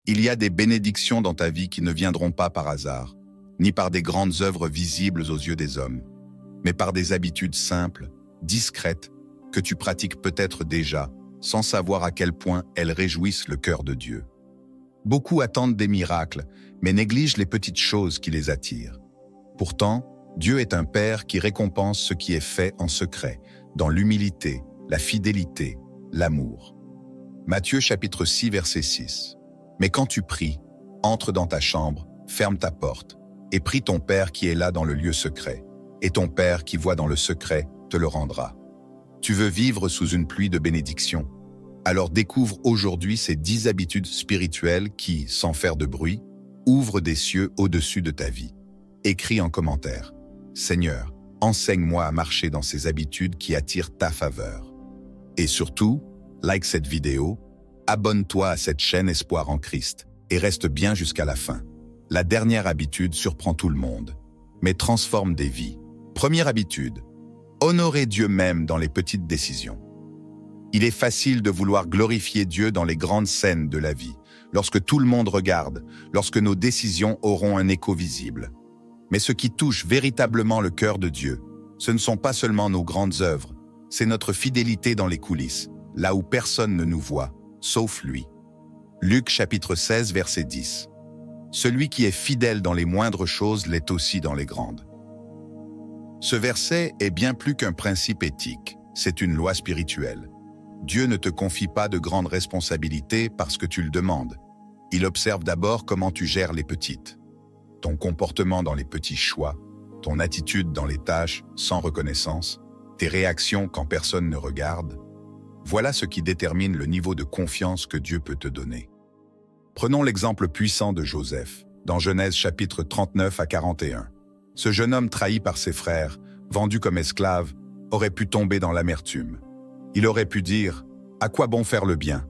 Il y a des bénédictions dans ta vie qui ne viendront pas par hasard, ni par des grandes œuvres visibles aux yeux des hommes, mais par des habitudes simples, discrètes, que tu pratiques peut-être déjà, sans savoir à quel point elles réjouissent le cœur de Dieu. Beaucoup attendent des miracles, mais négligent les petites choses qui les attirent. Pourtant, Dieu est un Père qui récompense ce qui est fait en secret, dans l'humilité, la fidélité, l'amour. Matthieu chapitre 6, verset 6. Mais quand tu pries, entre dans ta chambre, ferme ta porte, et prie ton Père qui est là dans le lieu secret, et ton Père qui voit dans le secret te le rendra. Tu veux vivre sous une pluie de bénédictions? Alors découvre aujourd'hui ces 10 habitudes spirituelles qui, sans faire de bruit, ouvrent des cieux au-dessus de ta vie. Écris en commentaire: Seigneur, enseigne-moi à marcher dans ces habitudes qui attirent ta faveur. Et surtout, like cette vidéo, abonne-toi à cette chaîne Espoir en Christ et reste bien jusqu'à la fin. La dernière habitude surprend tout le monde, mais transforme des vies. Première habitude: honorer Dieu même dans les petites décisions. Il est facile de vouloir glorifier Dieu dans les grandes scènes de la vie, lorsque tout le monde regarde, lorsque nos décisions auront un écho visible. Mais ce qui touche véritablement le cœur de Dieu, ce ne sont pas seulement nos grandes œuvres, c'est notre fidélité dans les coulisses, là où personne ne nous voit, sauf lui. Luc chapitre 16, verset 10. Celui qui est fidèle dans les moindres choses l'est aussi dans les grandes. Ce verset est bien plus qu'un principe éthique, c'est une loi spirituelle. Dieu ne te confie pas de grandes responsabilités parce que tu le demandes. Il observe d'abord comment tu gères les petites. Ton comportement dans les petits choix, ton attitude dans les tâches sans reconnaissance, tes réactions quand personne ne regarde. Voilà ce qui détermine le niveau de confiance que Dieu peut te donner. Prenons l'exemple puissant de Joseph, dans Genèse chapitre 39 à 41. Ce jeune homme trahi par ses frères, vendu comme esclave, aurait pu tomber dans l'amertume. Il aurait pu dire « À quoi bon faire le bien?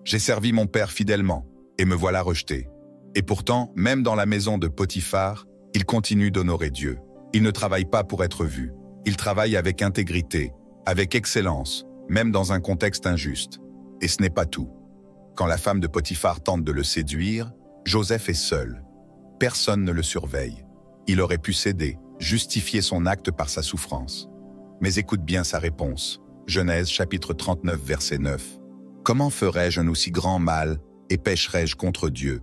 J'ai servi mon père fidèlement, et me voilà rejeté. » Et pourtant, même dans la maison de Potiphar, il continue d'honorer Dieu. Il ne travaille pas pour être vu. Il travaille avec intégrité, avec excellence, même dans un contexte injuste. Et ce n'est pas tout. Quand la femme de Potiphar tente de le séduire, Joseph est seul. Personne ne le surveille. Il aurait pu céder, justifier son acte par sa souffrance. Mais écoute bien sa réponse. Genèse chapitre 39 verset 9. « Comment ferais-je un aussi grand mal et pécherais-je contre Dieu ?»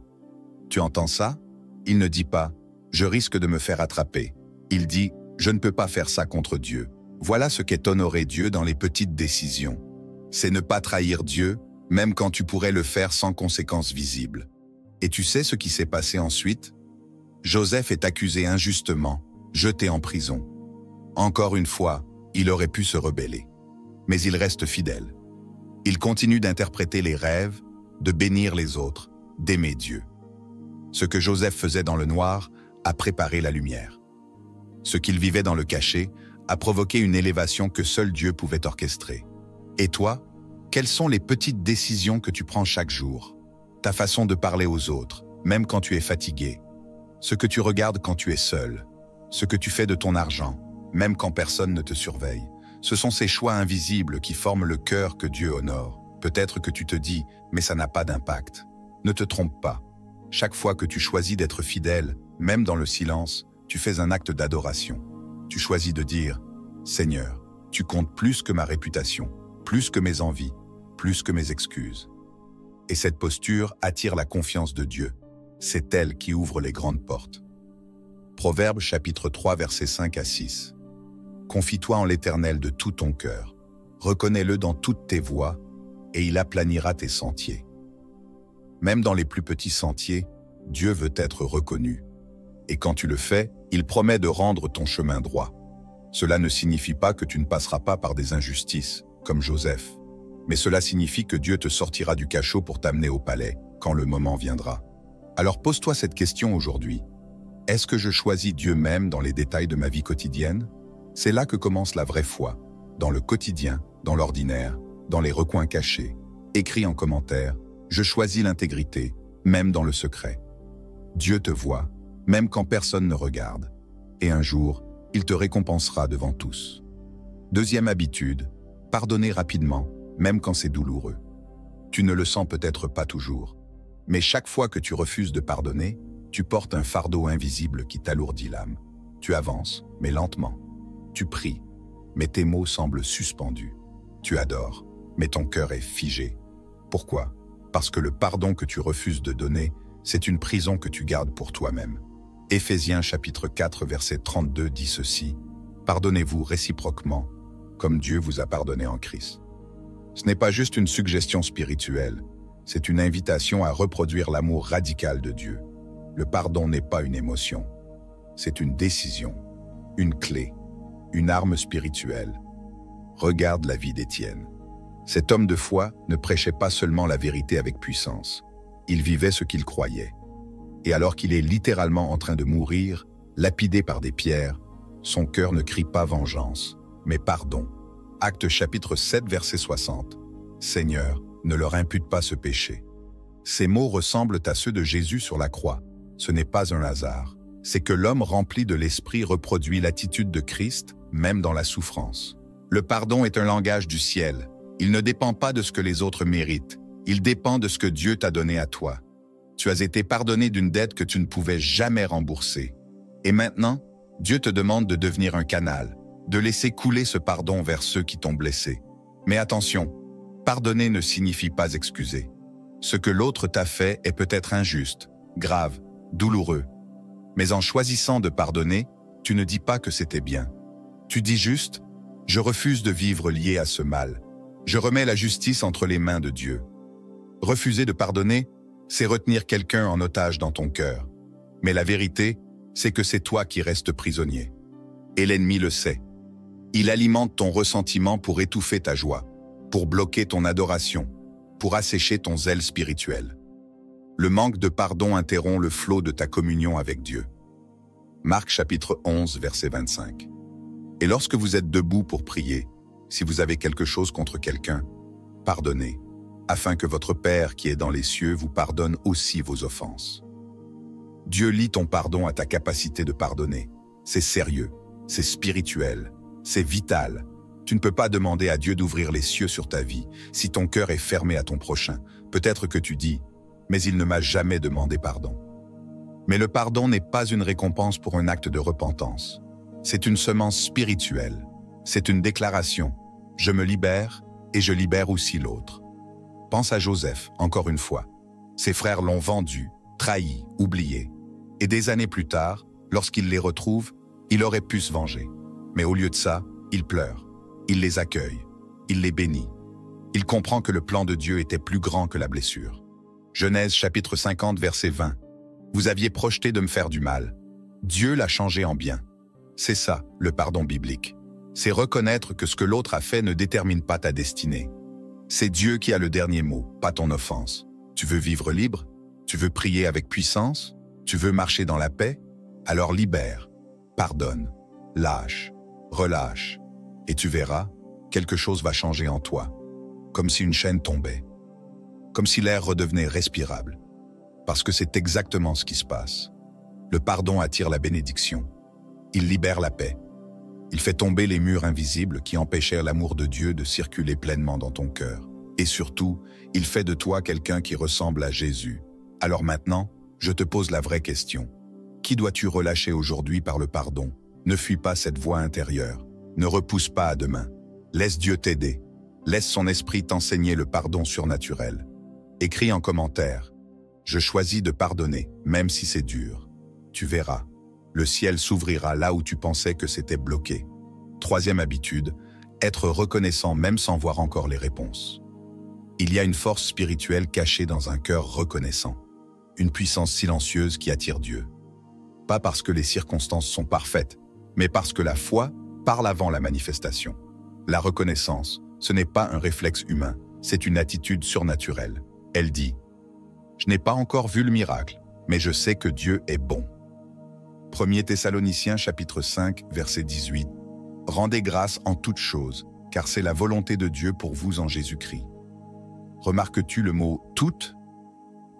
Tu entends ça? Il ne dit pas « Je risque de me faire attraper ». Il dit « Je ne peux pas faire ça contre Dieu ». Voilà ce qu'est honorer Dieu dans les petites décisions. C'est ne pas trahir Dieu, même quand tu pourrais le faire sans conséquences visibles. Et tu sais ce qui s'est passé ensuite? Joseph est accusé injustement, jeté en prison. Encore une fois, il aurait pu se rebeller. Mais il reste fidèle. Il continue d'interpréter les rêves, de bénir les autres, d'aimer Dieu. Ce que Joseph faisait dans le noir a préparé la lumière. Ce qu'il vivait dans le cachet a provoqué une élévation que seul Dieu pouvait orchestrer. Et toi, quelles sont les petites décisions que tu prends chaque jour? Ta façon de parler aux autres, même quand tu es fatigué. Ce que tu regardes quand tu es seul. Ce que tu fais de ton argent, même quand personne ne te surveille. Ce sont ces choix invisibles qui forment le cœur que Dieu honore. Peut-être que tu te dis, mais ça n'a pas d'impact. Ne te trompe pas. Chaque fois que tu choisis d'être fidèle, même dans le silence, tu fais un acte d'adoration. Tu choisis de dire « Seigneur, tu comptes plus que ma réputation, plus que mes envies, plus que mes excuses. » Et cette posture attire la confiance de Dieu. C'est elle qui ouvre les grandes portes. Proverbes chapitre 3 versets 5 à 6. Confie-toi en l'Éternel de tout ton cœur. Reconnais-le dans toutes tes voies, et il aplanira tes sentiers. Même dans les plus petits sentiers, Dieu veut être reconnu. Et quand tu le fais, il promet de rendre ton chemin droit. Cela ne signifie pas que tu ne passeras pas par des injustices, comme Joseph. Mais cela signifie que Dieu te sortira du cachot pour t'amener au palais, quand le moment viendra. Alors pose-toi cette question aujourd'hui. Est-ce que je choisis Dieu même dans les détails de ma vie quotidienne? C'est là que commence la vraie foi, dans le quotidien, dans l'ordinaire, dans les recoins cachés. Écris en commentaire, je choisis l'intégrité, même dans le secret. Dieu te voit, même quand personne ne regarde. Et un jour, il te récompensera devant tous. Deuxième habitude, pardonner rapidement, même quand c'est douloureux. Tu ne le sens peut-être pas toujours. Mais chaque fois que tu refuses de pardonner, tu portes un fardeau invisible qui t'alourdit l'âme. Tu avances, mais lentement. Tu pries, mais tes mots semblent suspendus. Tu adores, mais ton cœur est figé. Pourquoi? Parce que le pardon que tu refuses de donner, c'est une prison que tu gardes pour toi-même. Éphésiens chapitre 4 verset 32 dit ceci: « Pardonnez-vous réciproquement, comme Dieu vous a pardonné en Christ. » Ce n'est pas juste une suggestion spirituelle, c'est une invitation à reproduire l'amour radical de Dieu. Le pardon n'est pas une émotion, c'est une décision, une clé, une arme spirituelle. Regarde la vie d'Étienne. Cet homme de foi ne prêchait pas seulement la vérité avec puissance, il vivait ce qu'il croyait. Et alors qu'il est littéralement en train de mourir, lapidé par des pierres, son cœur ne crie pas vengeance, mais pardon. Actes chapitre 7 verset 60. Seigneur, ne leur impute pas ce péché. Ces mots ressemblent à ceux de Jésus sur la croix. Ce n'est pas un hasard. C'est que l'homme rempli de l'Esprit reproduit l'attitude de Christ, même dans la souffrance. Le pardon est un langage du ciel. Il ne dépend pas de ce que les autres méritent. Il dépend de ce que Dieu t'a donné à toi. Tu as été pardonné d'une dette que tu ne pouvais jamais rembourser. Et maintenant, Dieu te demande de devenir un canal, de laisser couler ce pardon vers ceux qui t'ont blessé. Mais attention, pardonner ne signifie pas excuser. Ce que l'autre t'a fait est peut-être injuste, grave, douloureux. Mais en choisissant de pardonner, tu ne dis pas que c'était bien. Tu dis juste « Je refuse de vivre lié à ce mal. Je remets la justice entre les mains de Dieu. » Refuser de pardonner, c'est retenir quelqu'un en otage dans ton cœur. Mais la vérité, c'est que c'est toi qui restes prisonnier. Et l'ennemi le sait. Il alimente ton ressentiment pour étouffer ta joie, pour bloquer ton adoration, pour assécher ton zèle spirituel. Le manque de pardon interrompt le flot de ta communion avec Dieu. Marc chapitre 11, verset 25. Et lorsque vous êtes debout pour prier, si vous avez quelque chose contre quelqu'un, pardonnez, afin que votre Père qui est dans les cieux vous pardonne aussi vos offenses. Dieu lie ton pardon à ta capacité de pardonner. C'est sérieux, c'est spirituel, c'est vital. Tu ne peux pas demander à Dieu d'ouvrir les cieux sur ta vie si ton cœur est fermé à ton prochain. Peut-être que tu dis « mais il ne m'a jamais demandé pardon ». Mais le pardon n'est pas une récompense pour un acte de repentance. C'est une semence spirituelle. C'est une déclaration. Je me libère et je libère aussi l'autre. Pense à Joseph, encore une fois. Ses frères l'ont vendu, trahi, oublié. Et des années plus tard, lorsqu'il les retrouve, il aurait pu se venger. Mais au lieu de ça, il pleure. Il les accueille. Il les bénit. Il comprend que le plan de Dieu était plus grand que la blessure. Genèse chapitre 50 verset 20. Vous aviez projeté de me faire du mal. Dieu l'a changé en bien. C'est ça, le pardon biblique. C'est reconnaître que ce que l'autre a fait ne détermine pas ta destinée. C'est Dieu qui a le dernier mot, pas ton offense. Tu veux vivre libre? Tu veux prier avec puissance? Tu veux marcher dans la paix? Alors libère, pardonne, lâche, relâche. Et tu verras, quelque chose va changer en toi. Comme si une chaîne tombait. Comme si l'air redevenait respirable. Parce que c'est exactement ce qui se passe. Le pardon attire la bénédiction. Il libère la paix. Il fait tomber les murs invisibles qui empêchèrent l'amour de Dieu de circuler pleinement dans ton cœur. Et surtout, il fait de toi quelqu'un qui ressemble à Jésus. Alors maintenant, je te pose la vraie question. Qui dois-tu relâcher aujourd'hui par le pardon? Ne fuis pas cette voix intérieure. Ne repousse pas à demain. Laisse Dieu t'aider. Laisse son esprit t'enseigner le pardon surnaturel. Écris en commentaire. Je choisis de pardonner, même si c'est dur. Tu verras. Le ciel s'ouvrira là où tu pensais que c'était bloqué. Troisième habitude, être reconnaissant même sans voir encore les réponses. Il y a une force spirituelle cachée dans un cœur reconnaissant. Une puissance silencieuse qui attire Dieu. Pas parce que les circonstances sont parfaites, mais parce que la foi parle avant la manifestation. La reconnaissance, ce n'est pas un réflexe humain, c'est une attitude surnaturelle. Elle dit « Je n'ai pas encore vu le miracle, mais je sais que Dieu est bon. » 1 Thessaloniciens chapitre 5, verset 18. « Rendez grâce en toutes choses, car c'est la volonté de Dieu pour vous en Jésus-Christ. » Remarques-tu le mot « toutes » ?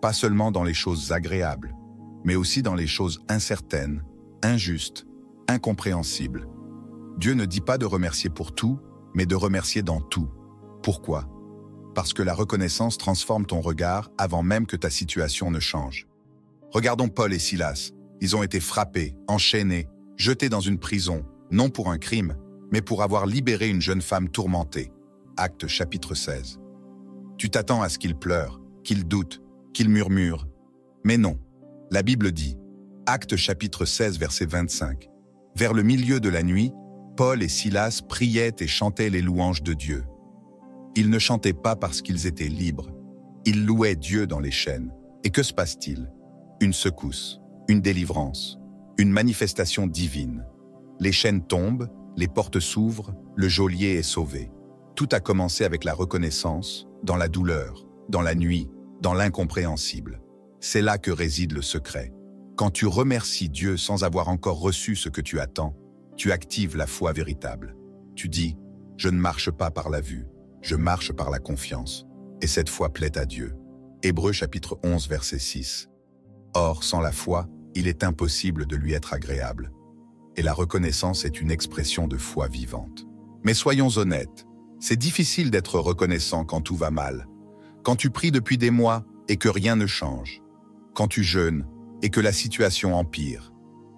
Pas seulement dans les choses agréables, mais aussi dans les choses incertaines, injustes, incompréhensibles. Dieu ne dit pas de remercier pour tout, mais de remercier dans tout. Pourquoi ? parce que la reconnaissance transforme ton regard avant même que ta situation ne change. Regardons Paul et Silas. Ils ont été frappés, enchaînés, jetés dans une prison, non pour un crime, mais pour avoir libéré une jeune femme tourmentée. Actes chapitre 16. Tu t'attends à ce qu'ils pleurent, qu'ils doutent, qu'ils murmurent. Mais non, la Bible dit, Actes chapitre 16 verset 25, « Vers le milieu de la nuit, Paul et Silas priaient et chantaient les louanges de Dieu. Ils ne chantaient pas parce qu'ils étaient libres. Ils louaient Dieu dans les chaînes. Et que se passe-t-il? Une secousse, une délivrance, une manifestation divine. Les chaînes tombent, les portes s'ouvrent, le geôlier est sauvé. Tout a commencé avec la reconnaissance, dans la douleur, dans la nuit, dans l'incompréhensible. C'est là que réside le secret. Quand tu remercies Dieu sans avoir encore reçu ce que tu attends, tu actives la foi véritable. Tu dis, je ne marche pas par la vue, je marche par la confiance. Et cette foi plaît à Dieu. Hébreux chapitre 11 verset 6. Or, sans la foi, il est impossible de lui être agréable. Et la reconnaissance est une expression de foi vivante. Mais soyons honnêtes, c'est difficile d'être reconnaissant quand tout va mal. Quand tu pries depuis des mois et que rien ne change. Quand tu jeûnes et que la situation empire.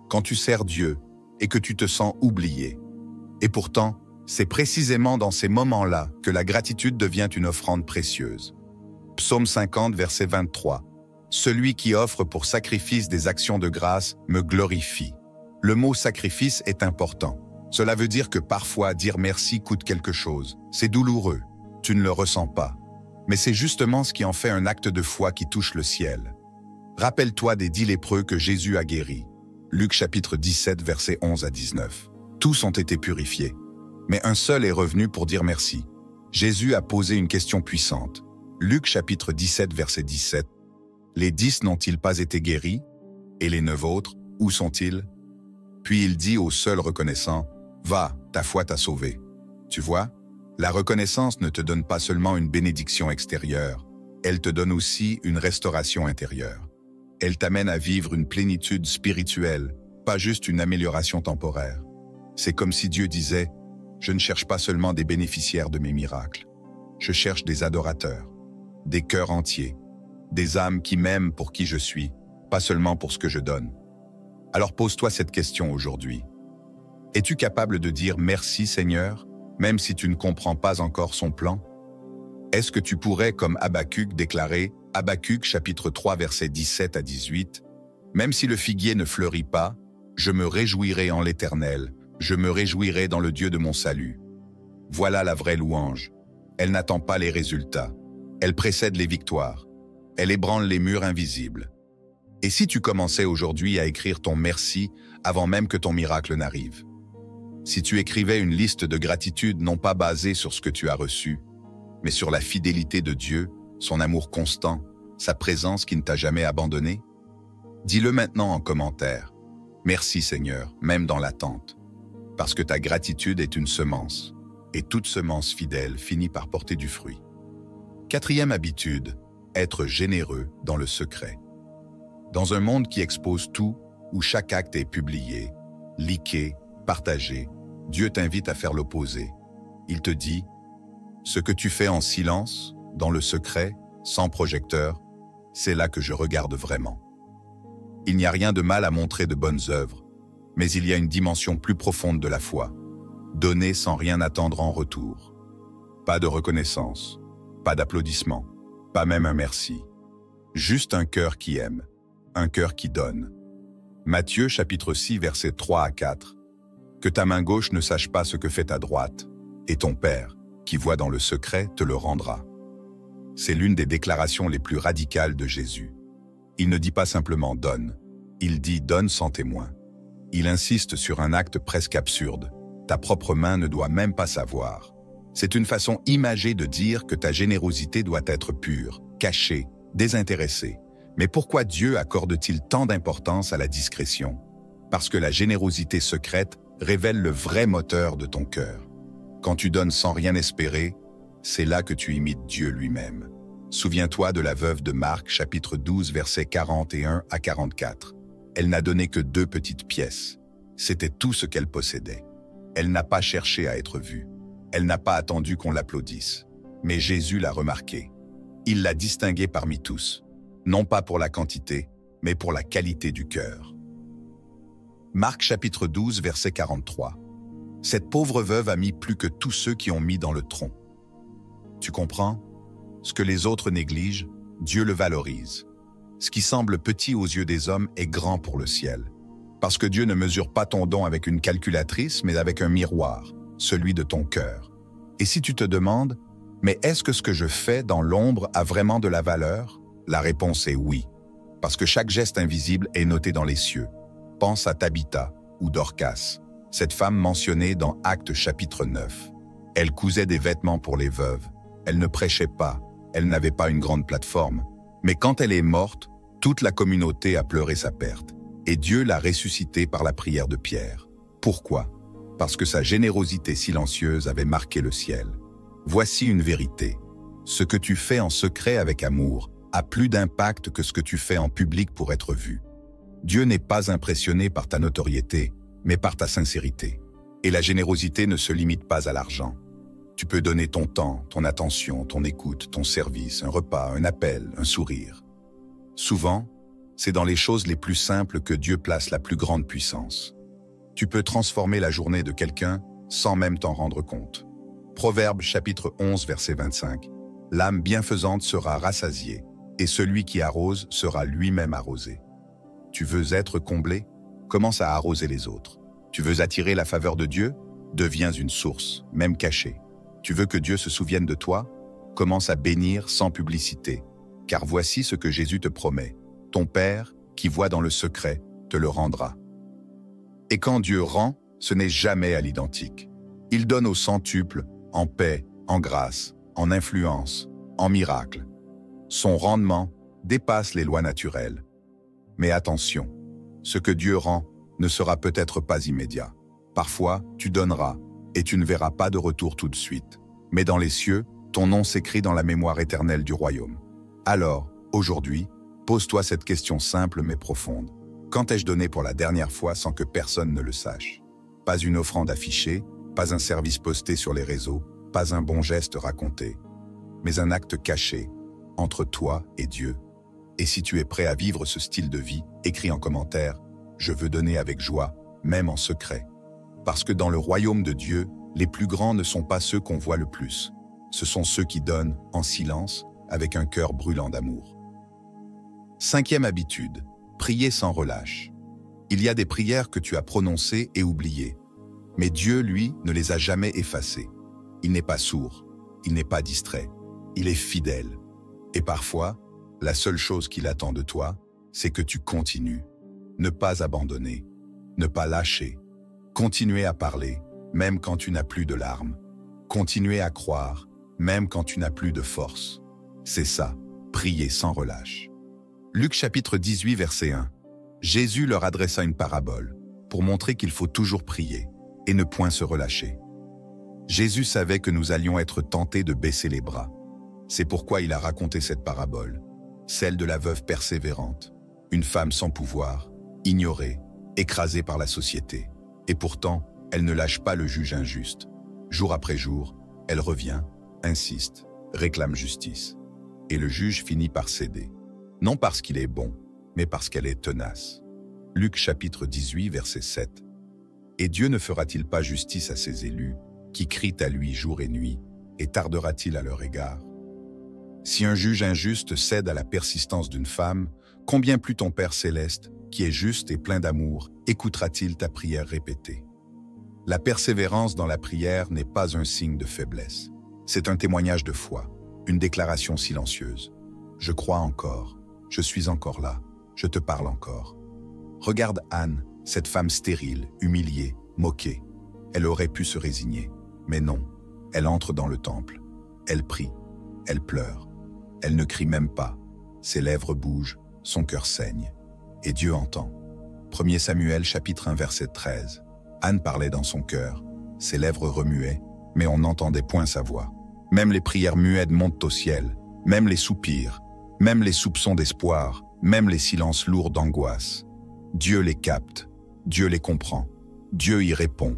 Quand tu sers Dieu et que tu te sens oublié. Et pourtant, c'est précisément dans ces moments-là que la gratitude devient une offrande précieuse. Psaume 50, verset 23. « Celui qui offre pour sacrifice des actions de grâce me glorifie. » Le mot « sacrifice » est important. Cela veut dire que parfois dire merci coûte quelque chose. C'est douloureux. Tu ne le ressens pas. Mais c'est justement ce qui en fait un acte de foi qui touche le ciel. Rappelle-toi des 10 lépreux que Jésus a guéris. Luc chapitre 17, versets 11 à 19. Tous ont été purifiés. Mais un seul est revenu pour dire merci. Jésus a posé une question puissante. Luc chapitre 17, verset 17. Les 10 n'ont-ils pas été guéris? Et les 9 autres, où sont-ils? Puis il dit au seul reconnaissant, « Va, ta foi t'a sauvé. » Tu vois, la reconnaissance ne te donne pas seulement une bénédiction extérieure, elle te donne aussi une restauration intérieure. Elle t'amène à vivre une plénitude spirituelle, pas juste une amélioration temporaire. C'est comme si Dieu disait, « Je ne cherche pas seulement des bénéficiaires de mes miracles. Je cherche des adorateurs, des cœurs entiers, des âmes qui m'aiment pour qui je suis, pas seulement pour ce que je donne. » Alors pose-toi cette question aujourd'hui. Es-tu capable de dire « Merci Seigneur », même si tu ne comprends pas encore son plan? Est-ce que tu pourrais, comme Habacuc, déclarer Habacuc chapitre 3 versets 17 à 18 « Même si le figuier ne fleurit pas, je me réjouirai en l'Éternel, je me réjouirai dans le Dieu de mon salut. » Voilà la vraie louange. Elle n'attend pas les résultats. Elle précède les victoires. Elle ébranle les murs invisibles. Et si tu commençais aujourd'hui à écrire ton merci avant même que ton miracle n'arrive? Si tu écrivais une liste de gratitude non pas basée sur ce que tu as reçu, mais sur la fidélité de Dieu, son amour constant, sa présence qui ne t'a jamais abandonné? Dis-le maintenant en commentaire. Merci Seigneur, même dans l'attente. Parce que ta gratitude est une semence, et toute semence fidèle finit par porter du fruit. 4e habitude, être généreux dans le secret. Dans un monde qui expose tout, où chaque acte est publié, liké, partagé, Dieu t'invite à faire l'opposé. Il te dit, « Ce que tu fais en silence, dans le secret, sans projecteur, c'est là que je regarde vraiment. » Il n'y a rien de mal à montrer de bonnes œuvres, mais il y a une dimension plus profonde de la foi. Donner sans rien attendre en retour. Pas de reconnaissance, pas d'applaudissements, pas même un merci. Juste un cœur qui aime, un cœur qui donne. Matthieu chapitre 6 versets 3 à 4. Que ta main gauche ne sache pas ce que fait ta droite, et ton Père, qui voit dans le secret, te le rendra. C'est l'une des déclarations les plus radicales de Jésus. Il ne dit pas simplement « donne », il dit « donne sans témoin ». Il insiste sur un acte presque absurde. Ta propre main ne doit même pas savoir. C'est une façon imagée de dire que ta générosité doit être pure, cachée, désintéressée. Mais pourquoi Dieu accorde-t-il tant d'importance à la discrétion? Parce que la générosité secrète révèle le vrai moteur de ton cœur. Quand tu donnes sans rien espérer, c'est là que tu imites Dieu lui-même. Souviens-toi de la veuve de Marc, chapitre 12, versets 41 à 44. Elle n'a donné que 2 petites pièces. C'était tout ce qu'elle possédait. Elle n'a pas cherché à être vue. Elle n'a pas attendu qu'on l'applaudisse. Mais Jésus l'a remarquée. Il l'a distinguée parmi tous, non pas pour la quantité, mais pour la qualité du cœur. Marc chapitre 12, verset 43. Cette pauvre veuve a mis plus que tous ceux qui ont mis dans le tronc. Tu comprends? Ce que les autres négligent, Dieu le valorise. Ce qui semble petit aux yeux des hommes est grand pour le ciel. Parce que Dieu ne mesure pas ton don avec une calculatrice, mais avec un miroir, celui de ton cœur. Et si tu te demandes, mais est-ce que ce que je fais dans l'ombre a vraiment de la valeur? La réponse est oui. Parce que chaque geste invisible est noté dans les cieux. Pense à Tabitha ou Dorcas, cette femme mentionnée dans Actes chapitre 9. Elle cousait des vêtements pour les veuves. Elle ne prêchait pas. Elle n'avait pas une grande plateforme. Mais quand elle est morte, toute la communauté a pleuré sa perte. Et Dieu l'a ressuscitée par la prière de Pierre. Pourquoi? Parce que sa générosité silencieuse avait marqué le ciel. Voici une vérité. Ce que tu fais en secret avec amour a plus d'impact que ce que tu fais en public pour être vu. Dieu n'est pas impressionné par ta notoriété, mais par ta sincérité. Et la générosité ne se limite pas à l'argent. Tu peux donner ton temps, ton attention, ton écoute, ton service, un repas, un appel, un sourire. Souvent, c'est dans les choses les plus simples que Dieu place la plus grande puissance. Tu peux transformer la journée de quelqu'un sans même t'en rendre compte. Proverbe chapitre 11, verset 25. L'âme bienfaisante sera rassasiée, et celui qui arrose sera lui-même arrosé. Tu veux être comblé? Commence à arroser les autres. Tu veux attirer la faveur de Dieu? Deviens une source, même cachée. Tu veux que Dieu se souvienne de toi? Commence à bénir sans publicité. Car voici ce que Jésus te promet. Ton Père, qui voit dans le secret, te le rendra. Et quand Dieu rend, ce n'est jamais à l'identique. Il donne au centuple, en paix, en grâce, en influence, en miracle. Son rendement dépasse les lois naturelles. Mais attention, ce que Dieu rend ne sera peut-être pas immédiat. Parfois, tu donneras, et tu ne verras pas de retour tout de suite. Mais dans les cieux, ton nom s'écrit dans la mémoire éternelle du royaume. Alors, aujourd'hui, pose-toi cette question simple mais profonde. Quand ai-je donné pour la dernière fois sans que personne ne le sache? Pas une offrande affichée, pas un service posté sur les réseaux, pas un bon geste raconté, mais un acte caché, entre toi et Dieu. Et si tu es prêt à vivre ce style de vie, écris en commentaire « Je veux donner avec joie, même en secret ». Parce que dans le royaume de Dieu, les plus grands ne sont pas ceux qu'on voit le plus. Ce sont ceux qui donnent, en silence, avec un cœur brûlant d'amour. 5e habitude, prier sans relâche. Il y a des prières que tu as prononcées et oubliées. Mais Dieu, lui, ne les a jamais effacées. Il n'est pas sourd, il n'est pas distrait, il est fidèle. Et parfois, la seule chose qu'il attend de toi, c'est que tu continues. Ne pas abandonner, ne pas lâcher. Continuer à parler, même quand tu n'as plus de larmes. Continuer à croire, même quand tu n'as plus de force. C'est ça, prier sans relâche. Luc chapitre 18, verset 1. Jésus leur adressa une parabole pour montrer qu'il faut toujours prier et ne point se relâcher. Jésus savait que nous allions être tentés de baisser les bras. C'est pourquoi il a raconté cette parabole, celle de la veuve persévérante, une femme sans pouvoir, ignorée, écrasée par la société. Et pourtant, elle ne lâche pas le juge injuste. Jour après jour, elle revient, insiste, réclame justice. Et le juge finit par céder. Non parce qu'il est bon, mais parce qu'elle est tenace. Luc chapitre 18, verset 7. Et Dieu ne fera-t-il pas justice à ses élus, qui crient à lui jour et nuit, et tardera-t-il à leur égard? Si un juge injuste cède à la persistance d'une femme, combien plus ton Père céleste, qui est juste et plein d'amour, écoutera-t-il ta prière répétée? La persévérance dans la prière n'est pas un signe de faiblesse. C'est un témoignage de foi, une déclaration silencieuse. Je crois encore, je suis encore là, je te parle encore. Regarde Anne, cette femme stérile, humiliée, moquée. Elle aurait pu se résigner, mais non. Elle entre dans le temple. Elle prie, elle pleure. Elle ne crie même pas. Ses lèvres bougent, son cœur saigne. Et Dieu entend. 1 Samuel chapitre 1 verset 13. Anne parlait dans son cœur, ses lèvres remuaient, mais on n'entendait point sa voix. Même les prières muettes montent au ciel, même les soupirs, même les soupçons d'espoir, même les silences lourds d'angoisse. Dieu les capte, Dieu les comprend, Dieu y répond.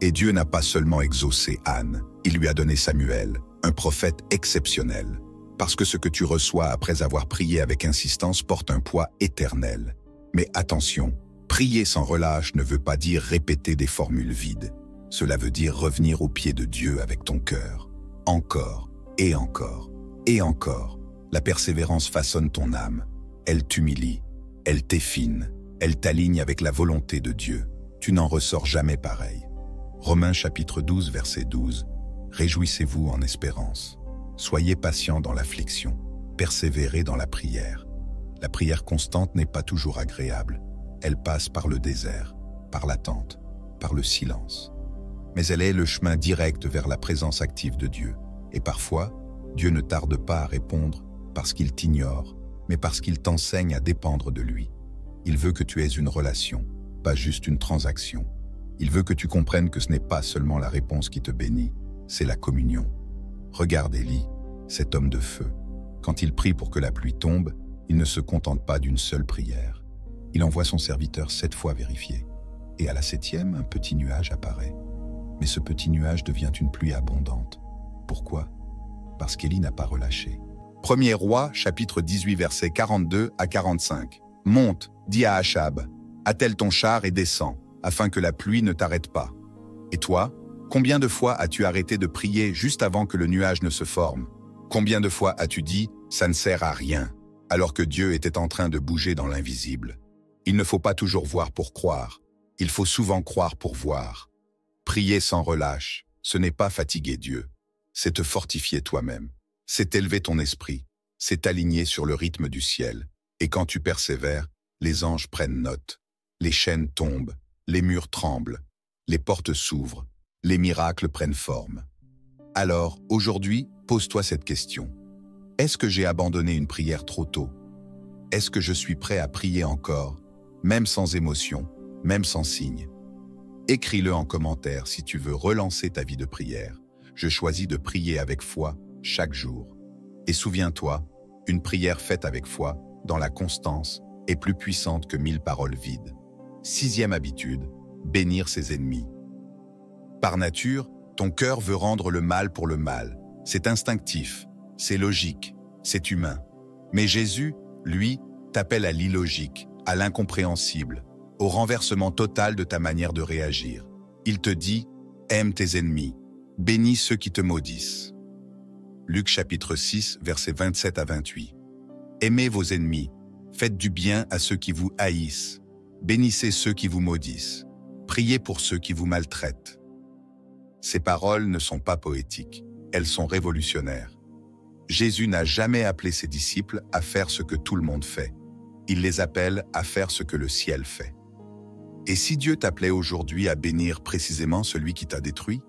Et Dieu n'a pas seulement exaucé Anne, il lui a donné Samuel, un prophète exceptionnel, parce que ce que tu reçois après avoir prié avec insistance porte un poids éternel. Mais attention, prier sans relâche ne veut pas dire répéter des formules vides. Cela veut dire revenir au pied de Dieu avec ton cœur. Encore, et encore, et encore. La persévérance façonne ton âme. Elle t'humilie, elle t'effine, elle t'aligne avec la volonté de Dieu. Tu n'en ressors jamais pareil. Romains chapitre 12, verset 12. Réjouissez-vous en espérance. Soyez patients dans l'affliction. Persévérez dans la prière. La prière constante n'est pas toujours agréable. Elle passe par le désert, par l'attente, par le silence. Mais elle est le chemin direct vers la présence active de Dieu. Et parfois, Dieu ne tarde pas à répondre parce qu'il t'ignore, mais parce qu'il t'enseigne à dépendre de lui. Il veut que tu aies une relation, pas juste une transaction. Il veut que tu comprennes que ce n'est pas seulement la réponse qui te bénit, c'est la communion. Regarde Élie, cet homme de feu. Quand il prie pour que la pluie tombe, il ne se contente pas d'une seule prière. Il envoie son serviteur 7 fois vérifier. Et à la 7e, un petit nuage apparaît. Mais ce petit nuage devient une pluie abondante. Pourquoi? Parce qu'Élie n'a pas relâché. 1er Roi, chapitre 18, versets 42 à 45. « Monte, dis à Achab, attelle ton char et descends, afin que la pluie ne t'arrête pas. Et toi, combien de fois as-tu arrêté de prier juste avant que le nuage ne se forme? Combien de fois as-tu dit « ça ne sert à rien » alors que Dieu était en train de bouger dans l'invisible? Il ne faut pas toujours voir pour croire, il faut souvent croire pour voir. Prier sans relâche, ce n'est pas fatiguer Dieu, c'est te fortifier toi-même, c'est élever ton esprit, c'est t'aligner sur le rythme du ciel. Et quand tu persévères, les anges prennent note, les chaînes tombent, les murs tremblent, les portes s'ouvrent, les miracles prennent forme. Alors, aujourd'hui, pose-toi cette question. Est-ce que j'ai abandonné une prière trop tôt? Est-ce que je suis prêt à prier encore, même sans émotion, même sans signe? Écris-le en commentaire si tu veux relancer ta vie de prière. Je choisis de prier avec foi chaque jour. Et souviens-toi, une prière faite avec foi, dans la constance, est plus puissante que 1000 paroles vides. 6e habitude, bénir ses ennemis. Par nature, ton cœur veut rendre le mal pour le mal. C'est instinctif, c'est logique, c'est humain. Mais Jésus, lui, t'appelle à l'illogique, à l'incompréhensible, au renversement total de ta manière de réagir. Il te dit « Aime tes ennemis, bénis ceux qui te maudissent ». Luc chapitre 6, versets 27 à 28. Aimez vos ennemis, faites du bien à ceux qui vous haïssent, bénissez ceux qui vous maudissent, priez pour ceux qui vous maltraitent. Ces paroles ne sont pas poétiques, elles sont révolutionnaires. Jésus n'a jamais appelé ses disciples à faire ce que tout le monde fait. Il les appelle à faire ce que le ciel fait. Et si Dieu t'appelait aujourd'hui à bénir précisément celui qui t'a détruit,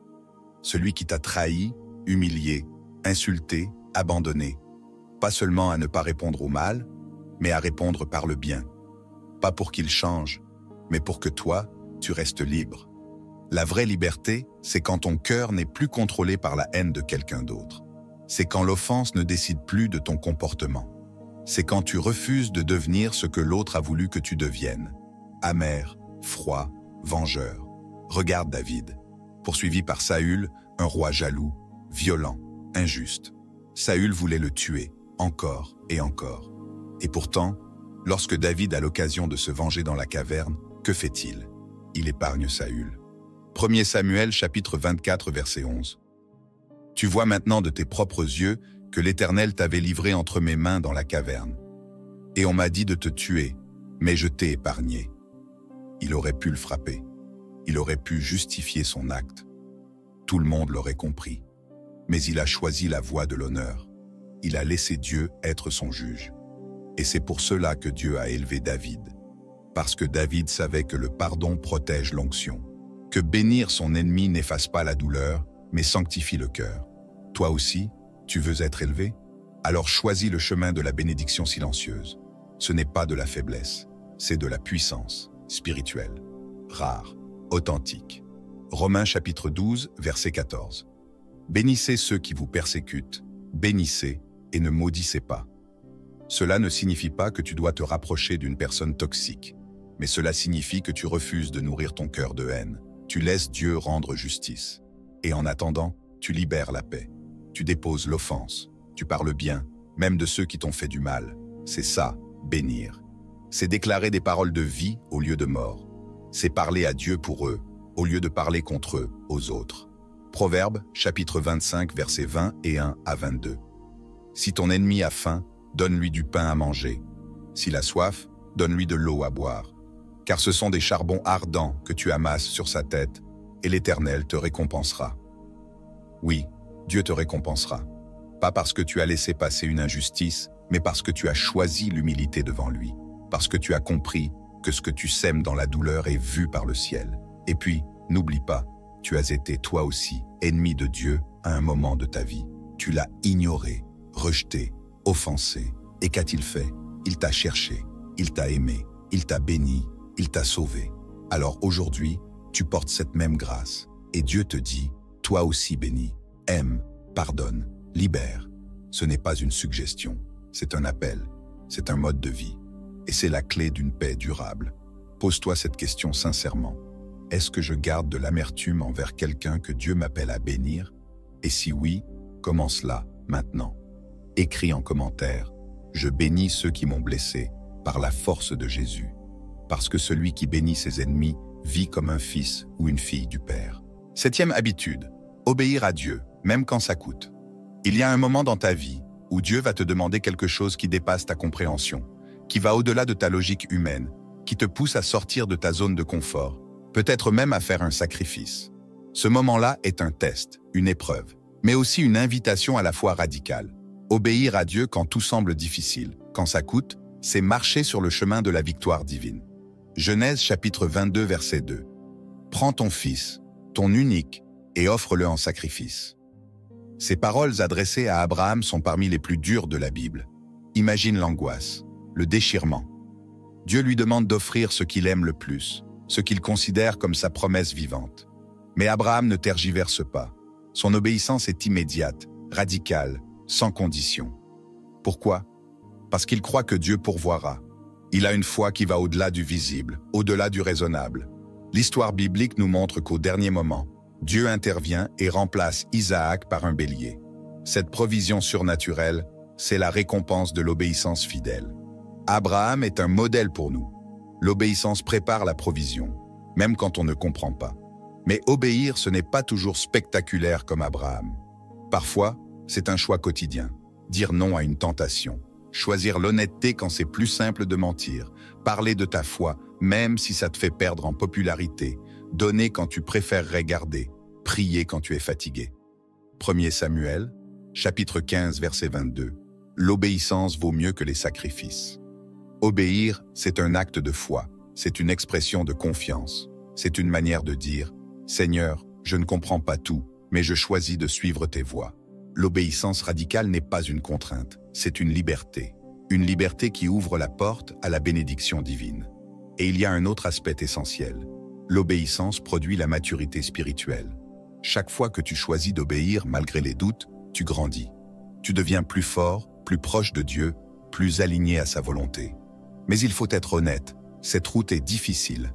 celui qui t'a trahi, humilié, insulté, abandonné, pas seulement à ne pas répondre au mal, mais à répondre par le bien. Pas pour qu'il change, mais pour que toi, tu restes libre. La vraie liberté, c'est quand ton cœur n'est plus contrôlé par la haine de quelqu'un d'autre. C'est quand l'offense ne décide plus de ton comportement. C'est quand tu refuses de devenir ce que l'autre a voulu que tu deviennes. Amer, froid, vengeur. Regarde David, poursuivi par Saül, un roi jaloux, violent, injuste. Saül voulait le tuer, encore et encore. Et pourtant, lorsque David a l'occasion de se venger dans la caverne, que fait-il? Il épargne Saül. 1er Samuel chapitre 24 verset 11. Tu vois maintenant de tes propres yeux que l'Éternel t'avait livré entre mes mains dans la caverne. Et on m'a dit de te tuer, mais je t'ai épargné. Il aurait pu le frapper. Il aurait pu justifier son acte. Tout le monde l'aurait compris. Mais il a choisi la voie de l'honneur. Il a laissé Dieu être son juge. Et c'est pour cela que Dieu a élevé David. Parce que David savait que le pardon protège l'onction. Que bénir son ennemi n'efface pas la douleur, mais sanctifie le cœur. Toi aussi, tu veux être élevé? Alors choisis le chemin de la bénédiction silencieuse. Ce n'est pas de la faiblesse, c'est de la puissance spirituelle, rare, authentique. Romains chapitre 12, verset 14. Bénissez ceux qui vous persécutent, bénissez et ne maudissez pas. Cela ne signifie pas que tu dois te rapprocher d'une personne toxique, mais cela signifie que tu refuses de nourrir ton cœur de haine. Tu laisses Dieu rendre justice. Et en attendant, tu libères la paix. tu déposes l'offense. Tu parles bien, même de ceux qui t'ont fait du mal. C'est ça, bénir. C'est déclarer des paroles de vie au lieu de mort. C'est parler à Dieu pour eux, au lieu de parler contre eux, aux autres. Proverbe, chapitre 25, versets 20 et 1 à 22. Si ton ennemi a faim, donne-lui du pain à manger. S'il a soif, donne-lui de l'eau à boire. Car ce sont des charbons ardents que tu amasses sur sa tête, et l'Éternel te récompensera. Oui, Dieu te récompensera. Pas parce que tu as laissé passer une injustice, mais parce que tu as choisi l'humilité devant lui. Parce que tu as compris que ce que tu sèmes dans la douleur est vu par le ciel. Et puis, n'oublie pas, tu as été toi aussi ennemi de Dieu à un moment de ta vie. Tu l'as ignoré, rejeté, offensé. Et qu'a-t-il fait? Il t'a cherché, il t'a aimé, il t'a béni, il t'a sauvé. Alors aujourd'hui, tu portes cette même grâce. Et Dieu te dit, toi aussi béni, aime, pardonne, libère. Ce n'est pas une suggestion, c'est un appel, c'est un mode de vie. Et c'est la clé d'une paix durable. Pose-toi cette question sincèrement. Est-ce que je garde de l'amertume envers quelqu'un que Dieu m'appelle à bénir? Et si oui, commence là, maintenant. Écris en commentaire. Je bénis ceux qui m'ont blessé par la force de Jésus. Parce que celui qui bénit ses ennemis vit comme un fils ou une fille du Père. 7e habitude. Obéir à Dieu, même quand ça coûte. Il y a un moment dans ta vie où Dieu va te demander quelque chose qui dépasse ta compréhension, qui va au-delà de ta logique humaine, qui te pousse à sortir de ta zone de confort, peut-être même à faire un sacrifice. Ce moment-là est un test, une épreuve, mais aussi une invitation à la fois radicale. Obéir à Dieu quand tout semble difficile, quand ça coûte, c'est marcher sur le chemin de la victoire divine. Genèse chapitre 22 verset 2. Prends ton fils, ton unique, et offre-le en sacrifice. Ces paroles adressées à Abraham sont parmi les plus dures de la Bible. Imagine l'angoisse, le déchirement. Dieu lui demande d'offrir ce qu'il aime le plus, ce qu'il considère comme sa promesse vivante. Mais Abraham ne tergiverse pas. Son obéissance est immédiate, radicale, sans condition. Pourquoi? Parce qu'il croit que Dieu pourvoira. Il a une foi qui va au-delà du visible, au-delà du raisonnable. L'histoire biblique nous montre qu'au dernier moment, Dieu intervient et remplace Isaac par un bélier. Cette provision surnaturelle, c'est la récompense de l'obéissance fidèle. Abraham est un modèle pour nous. L'obéissance prépare la provision, même quand on ne comprend pas. Mais obéir, ce n'est pas toujours spectaculaire comme Abraham. Parfois, c'est un choix quotidien. Dire non à une tentation. Choisir l'honnêteté quand c'est plus simple de mentir. Parler de ta foi, même si ça te fait perdre en popularité. Donner quand tu préférerais garder. Prier quand tu es fatigué. 1er Samuel, chapitre 15, verset 22. L'obéissance vaut mieux que les sacrifices. Obéir, c'est un acte de foi. C'est une expression de confiance. C'est une manière de dire « Seigneur, je ne comprends pas tout, mais je choisis de suivre tes voies. » L'obéissance radicale n'est pas une contrainte, c'est une liberté. Une liberté qui ouvre la porte à la bénédiction divine. Et il y a un autre aspect essentiel. L'obéissance produit la maturité spirituelle. Chaque fois que tu choisis d'obéir malgré les doutes, tu grandis. Tu deviens plus fort, plus proche de Dieu, plus aligné à sa volonté. Mais il faut être honnête, cette route est difficile.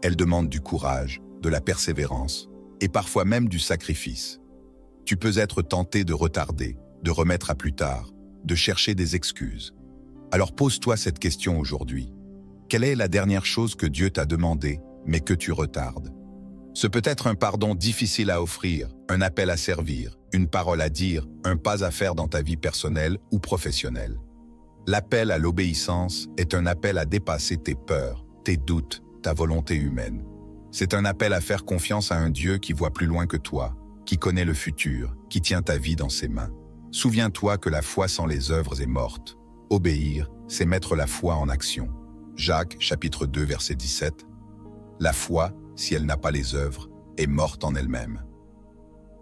Elle demande du courage, de la persévérance, et parfois même du sacrifice. Tu peux être tenté de retarder, de remettre à plus tard, de chercher des excuses. Alors pose-toi cette question aujourd'hui. Quelle est la dernière chose que Dieu t'a demandé, mais que tu retardes? Ce peut être un pardon difficile à offrir, un appel à servir, une parole à dire, un pas à faire dans ta vie personnelle ou professionnelle. L'appel à l'obéissance est un appel à dépasser tes peurs, tes doutes, ta volonté humaine. C'est un appel à faire confiance à un Dieu qui voit plus loin que toi, qui connaît le futur, qui tient ta vie dans ses mains. Souviens-toi que la foi sans les œuvres est morte. Obéir, c'est mettre la foi en action. Jacques, chapitre 2, verset 17. La foi, si elle n'a pas les œuvres, est morte en elle-même.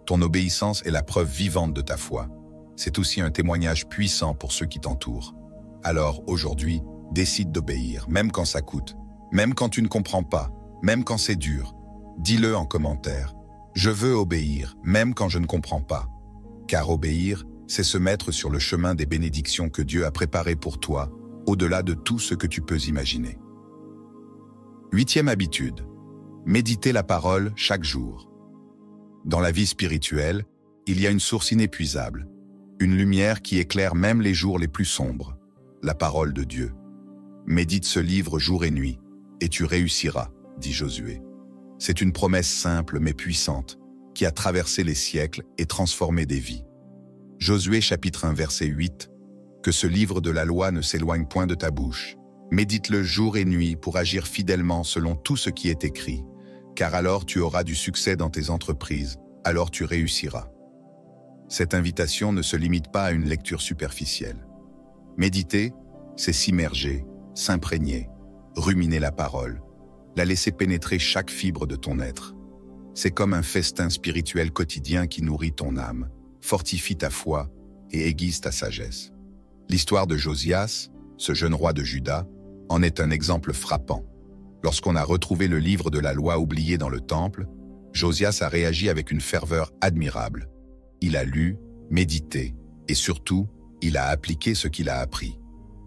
Ton obéissance est la preuve vivante de ta foi. C'est aussi un témoignage puissant pour ceux qui t'entourent. Alors, aujourd'hui, décide d'obéir, même quand ça coûte, même quand tu ne comprends pas, même quand c'est dur. Dis-le en commentaire. Je veux obéir, même quand je ne comprends pas. Car obéir, c'est se mettre sur le chemin des bénédictions que Dieu a préparées pour toi, au-delà de tout ce que tu peux imaginer. 8e habitude. Méditer la parole chaque jour. Dans la vie spirituelle, il y a une source inépuisable, une lumière qui éclaire même les jours les plus sombres, la parole de Dieu. Médite ce livre jour et nuit, et tu réussiras, dit Josué. C'est une promesse simple mais puissante, qui a traversé les siècles et transformé des vies. Josué chapitre 1 verset 8, « Que ce livre de la loi ne s'éloigne point de ta bouche. Médite-le jour et nuit pour agir fidèlement selon tout ce qui est écrit, car alors tu auras du succès dans tes entreprises, alors tu réussiras. » Cette invitation ne se limite pas à une lecture superficielle. Méditer, c'est s'immerger, s'imprégner, ruminer la parole, la laisser pénétrer chaque fibre de ton être. C'est comme un festin spirituel quotidien qui nourrit ton âme, fortifie ta foi et aiguise ta sagesse. L'histoire de Josias, ce jeune roi de Juda, en est un exemple frappant. Lorsqu'on a retrouvé le livre de la loi oublié dans le temple, Josias a réagi avec une ferveur admirable. Il a lu, médité et surtout, il a appliqué ce qu'il a appris.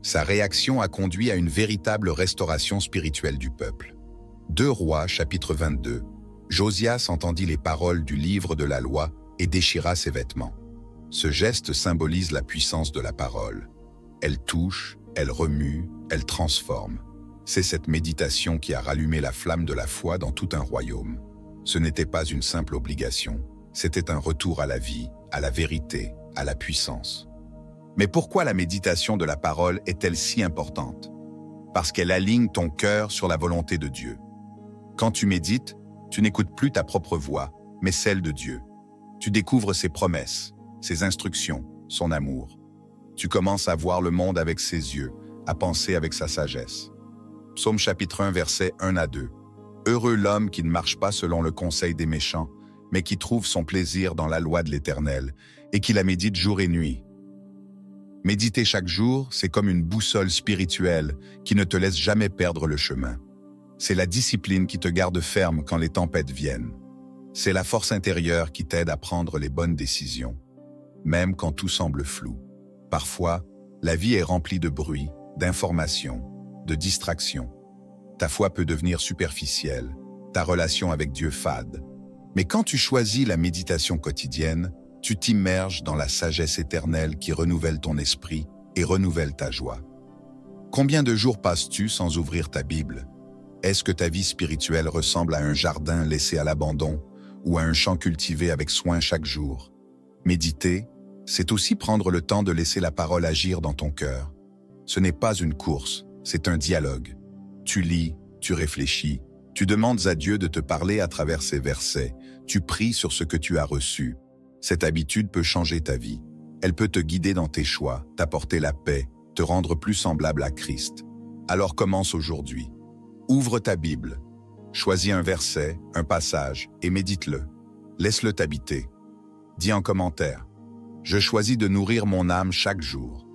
Sa réaction a conduit à une véritable restauration spirituelle du peuple. 2 Rois, chapitre 22. Josias entendit les paroles du livre de la loi et déchira ses vêtements. Ce geste symbolise la puissance de la parole. Elle touche, elle remue, elle transforme. C'est cette méditation qui a rallumé la flamme de la foi dans tout un royaume. Ce n'était pas une simple obligation, c'était un retour à la vie, à la vérité, à la puissance. Mais pourquoi la méditation de la parole est-elle si importante? Parce qu'elle aligne ton cœur sur la volonté de Dieu. Quand tu médites, tu n'écoutes plus ta propre voix, mais celle de Dieu. Tu découvres ses promesses, ses instructions, son amour. Tu commences à voir le monde avec ses yeux, à penser avec sa sagesse. Psaume chapitre 1, versets 1 à 2. Heureux l'homme qui ne marche pas selon le conseil des méchants, mais qui trouve son plaisir dans la loi de l'Éternel, et qui la médite jour et nuit. Méditer chaque jour, c'est comme une boussole spirituelle qui ne te laisse jamais perdre le chemin. C'est la discipline qui te garde ferme quand les tempêtes viennent. C'est la force intérieure qui t'aide à prendre les bonnes décisions, même quand tout semble flou. Parfois, la vie est remplie de bruit, d'informations, de distractions. Ta foi peut devenir superficielle, ta relation avec Dieu fade. Mais quand tu choisis la méditation quotidienne, tu t'immerges dans la sagesse éternelle qui renouvelle ton esprit et renouvelle ta joie. Combien de jours passes-tu sans ouvrir ta Bible? Est-ce que ta vie spirituelle ressemble à un jardin laissé à l'abandon ou à un champ cultivé avec soin chaque jour? Méditer, c'est aussi prendre le temps de laisser la parole agir dans ton cœur. Ce n'est pas une course, c'est un dialogue. Tu lis, tu réfléchis, tu demandes à Dieu de te parler à travers ces versets, tu pries sur ce que tu as reçu. Cette habitude peut changer ta vie. Elle peut te guider dans tes choix, t'apporter la paix, te rendre plus semblable à Christ. Alors commence aujourd'hui. Ouvre ta Bible. Choisis un verset, un passage et médite-le. Laisse-le t'habiter. Dis en commentaire: je choisis de nourrir mon âme chaque jour.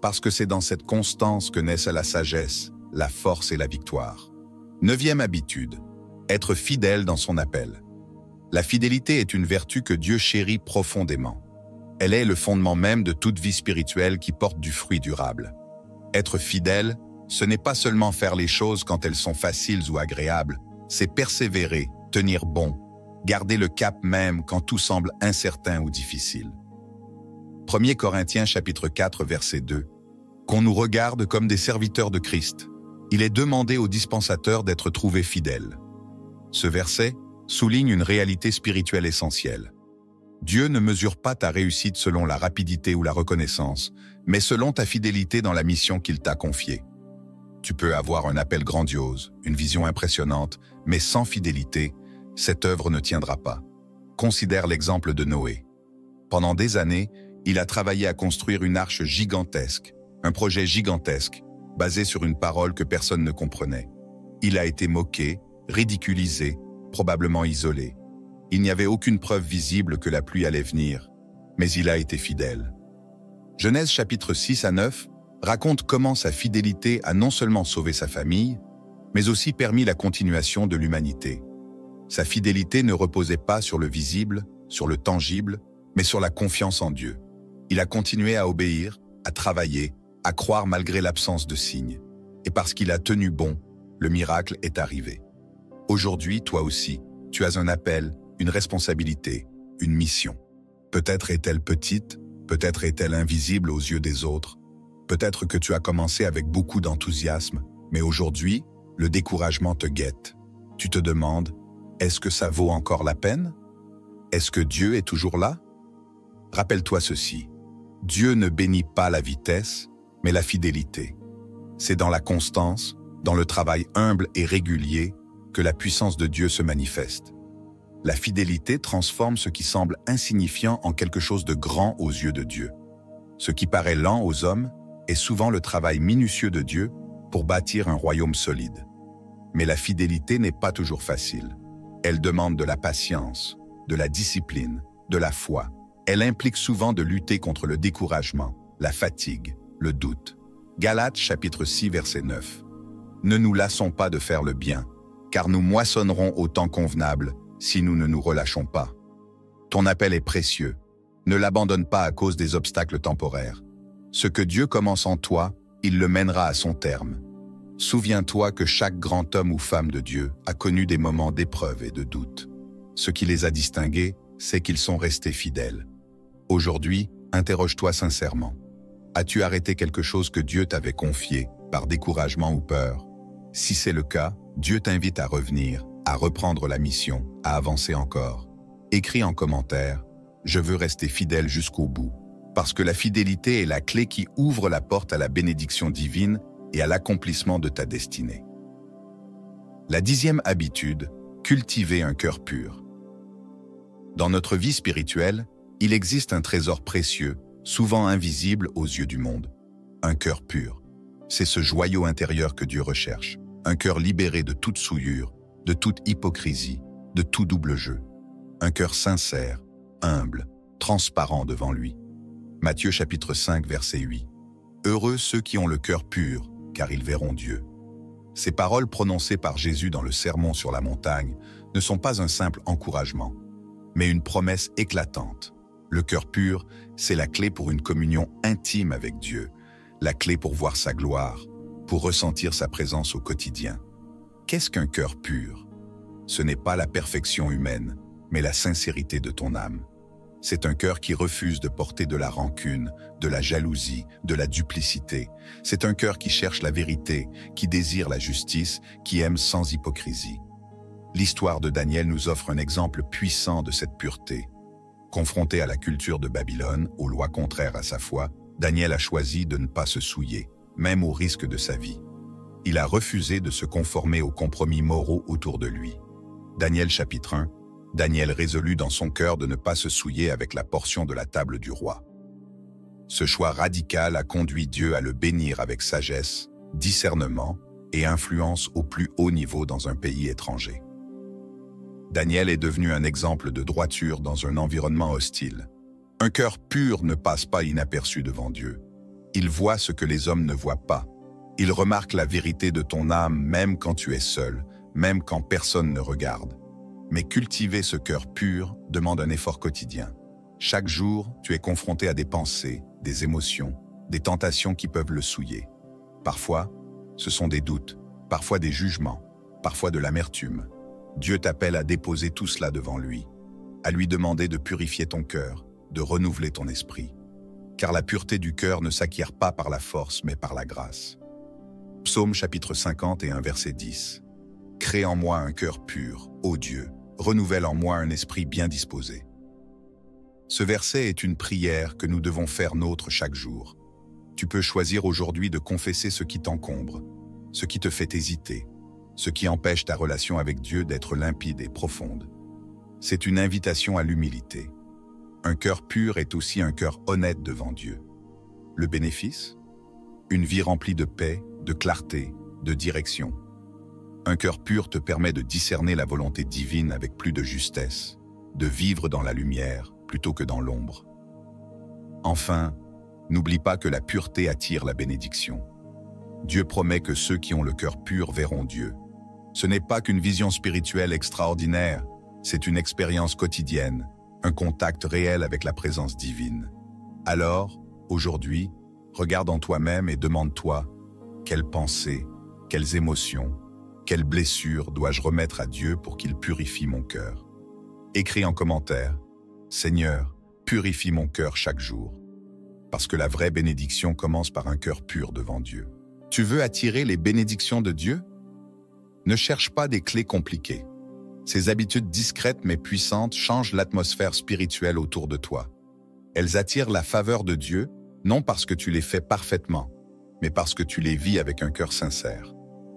Parce que c'est dans cette constance que naissent la sagesse, la force et la victoire. 9e habitude, être fidèle dans son appel. La fidélité est une vertu que Dieu chérit profondément. Elle est le fondement même de toute vie spirituelle qui porte du fruit durable. Être fidèle, ce n'est pas seulement faire les choses quand elles sont faciles ou agréables, c'est persévérer, tenir bon, garder le cap même quand tout semble incertain ou difficile. 1 Corinthiens chapitre 4 verset 2. Qu'on nous regarde comme des serviteurs de Christ. Il est demandé aux dispensateurs d'être trouvés fidèles. Ce verset souligne une réalité spirituelle essentielle. Dieu ne mesure pas ta réussite selon la rapidité ou la reconnaissance, mais selon ta fidélité dans la mission qu'il t'a confiée. Tu peux avoir un appel grandiose, une vision impressionnante, mais sans fidélité, cette œuvre ne tiendra pas. Considère l'exemple de Noé. Pendant des années, il a travaillé à construire une arche gigantesque, un projet gigantesque, basé sur une parole que personne ne comprenait. Il a été moqué, ridiculisé, probablement isolé. Il n'y avait aucune preuve visible que la pluie allait venir, mais il a été fidèle. Genèse chapitre 6 à 9 raconte comment sa fidélité a non seulement sauvé sa famille, mais aussi permis la continuation de l'humanité. Sa fidélité ne reposait pas sur le visible, sur le tangible, mais sur la confiance en Dieu. Il a continué à obéir, à travailler, à croire malgré l'absence de signes. Et parce qu'il a tenu bon, le miracle est arrivé. Aujourd'hui, toi aussi, tu as un appel, une responsabilité, une mission. Peut-être est-elle petite, peut-être est-elle invisible aux yeux des autres, peut-être que tu as commencé avec beaucoup d'enthousiasme, mais aujourd'hui, le découragement te guette. Tu te demandes, est-ce que ça vaut encore la peine? Est-ce que Dieu est toujours là? Rappelle-toi ceci, Dieu ne bénit pas la vitesse, mais la fidélité. C'est dans la constance, dans le travail humble et régulier, que la puissance de Dieu se manifeste. La fidélité transforme ce qui semble insignifiant en quelque chose de grand aux yeux de Dieu. Ce qui paraît lent aux hommes est souvent le travail minutieux de Dieu pour bâtir un royaume solide. Mais la fidélité n'est pas toujours facile. Elle demande de la patience, de la discipline, de la foi. Elle implique souvent de lutter contre le découragement, la fatigue, le doute. Galates chapitre 6 verset 9. Ne nous lassons pas de faire le bien, car nous moissonnerons au temps convenable si nous ne nous relâchons pas. Ton appel est précieux. Ne l'abandonne pas à cause des obstacles temporaires. Ce que Dieu commence en toi, il le mènera à son terme. Souviens-toi que chaque grand homme ou femme de Dieu a connu des moments d'épreuve et de doute. Ce qui les a distingués, c'est qu'ils sont restés fidèles. Aujourd'hui, interroge-toi sincèrement. As-tu arrêté quelque chose que Dieu t'avait confié, par découragement ou peur? Si c'est le cas, Dieu t'invite à revenir, à reprendre la mission, à avancer encore. Écris en commentaire « Je veux rester fidèle jusqu'au bout », parce que la fidélité est la clé qui ouvre la porte à la bénédiction divine et à l'accomplissement de ta destinée. La 10e habitude, cultiver un cœur pur. Dans notre vie spirituelle, il existe un trésor précieux, souvent invisible aux yeux du monde. Un cœur pur. C'est ce joyau intérieur que Dieu recherche. Un cœur libéré de toute souillure, de toute hypocrisie, de tout double jeu. Un cœur sincère, humble, transparent devant lui. Matthieu chapitre 5 verset 8. Heureux ceux qui ont le cœur pur, car ils verront Dieu. Ces paroles prononcées par Jésus dans le Sermon sur la montagne ne sont pas un simple encouragement, mais une promesse éclatante. Le cœur pur, c'est la clé pour une communion intime avec Dieu, la clé pour voir sa gloire, pour ressentir sa présence au quotidien. Qu'est-ce qu'un cœur pur? Ce n'est pas la perfection humaine, mais la sincérité de ton âme. C'est un cœur qui refuse de porter de la rancune, de la jalousie, de la duplicité. C'est un cœur qui cherche la vérité, qui désire la justice, qui aime sans hypocrisie. L'histoire de Daniel nous offre un exemple puissant de cette pureté. Confronté à la culture de Babylone, aux lois contraires à sa foi, Daniel a choisi de ne pas se souiller, même au risque de sa vie. Il a refusé de se conformer aux compromis moraux autour de lui. Daniel chapitre 1. Daniel résolut dans son cœur de ne pas se souiller avec la portion de la table du roi. Ce choix radical a conduit Dieu à le bénir avec sagesse, discernement et influence au plus haut niveau dans un pays étranger. Daniel est devenu un exemple de droiture dans un environnement hostile. Un cœur pur ne passe pas inaperçu devant Dieu. Il voit ce que les hommes ne voient pas. Il remarque la vérité de ton âme même quand tu es seul, même quand personne ne regarde. Mais cultiver ce cœur pur demande un effort quotidien. Chaque jour, tu es confronté à des pensées, des émotions, des tentations qui peuvent le souiller. Parfois, ce sont des doutes, parfois des jugements, parfois de l'amertume. Dieu t'appelle à déposer tout cela devant lui, à lui demander de purifier ton cœur, de renouveler ton esprit. Car la pureté du cœur ne s'acquiert pas par la force, mais par la grâce. Psaume chapitre 51, verset 10. Crée en moi un cœur pur, ô Dieu, renouvelle en moi un esprit bien disposé. Ce verset est une prière que nous devons faire nôtre chaque jour. Tu peux choisir aujourd'hui de confesser ce qui t'encombre, ce qui te fait hésiter, ce qui empêche ta relation avec Dieu d'être limpide et profonde. C'est une invitation à l'humilité. Un cœur pur est aussi un cœur honnête devant Dieu. Le bénéfice? Une vie remplie de paix, de clarté, de direction. Un cœur pur te permet de discerner la volonté divine avec plus de justesse, de vivre dans la lumière plutôt que dans l'ombre. Enfin, n'oublie pas que la pureté attire la bénédiction. Dieu promet que ceux qui ont le cœur pur verront Dieu. Ce n'est pas qu'une vision spirituelle extraordinaire, c'est une expérience quotidienne, un contact réel avec la présence divine. Alors, aujourd'hui, regarde en toi-même et demande-toi, quelles pensées, quelles émotions, quelles blessures dois-je remettre à Dieu pour qu'il purifie mon cœur? Écris en commentaire, Seigneur, Purifie mon cœur chaque jour. Parce que la vraie bénédiction commence par un cœur pur devant Dieu. Tu veux attirer les bénédictions de Dieu? Ne cherche pas des clés compliquées. Ces habitudes discrètes mais puissantes changent l'atmosphère spirituelle autour de toi. Elles attirent la faveur de Dieu, non parce que tu les fais parfaitement, mais parce que tu les vis avec un cœur sincère.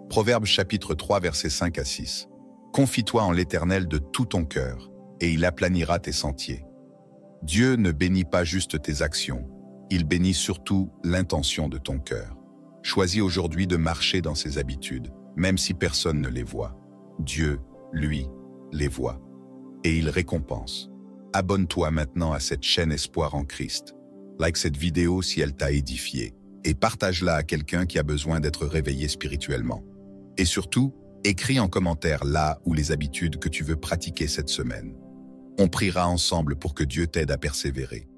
Proverbes chapitre 3, versets 5 à 6. Confie-toi en l'Éternel de tout ton cœur, et il aplanira tes sentiers. Dieu ne bénit pas juste tes actions, il bénit surtout l'intention de ton cœur. Choisis aujourd'hui de marcher dans ces habitudes, même si personne ne les voit. Dieu, lui, les voit. Et il récompense. Abonne-toi maintenant à cette chaîne Espoir en Christ. Like cette vidéo si elle t'a édifié et partage-la à quelqu'un qui a besoin d'être réveillé spirituellement. Et surtout, écris en commentaire là où les habitudes que tu veux pratiquer cette semaine. On priera ensemble pour que Dieu t'aide à persévérer.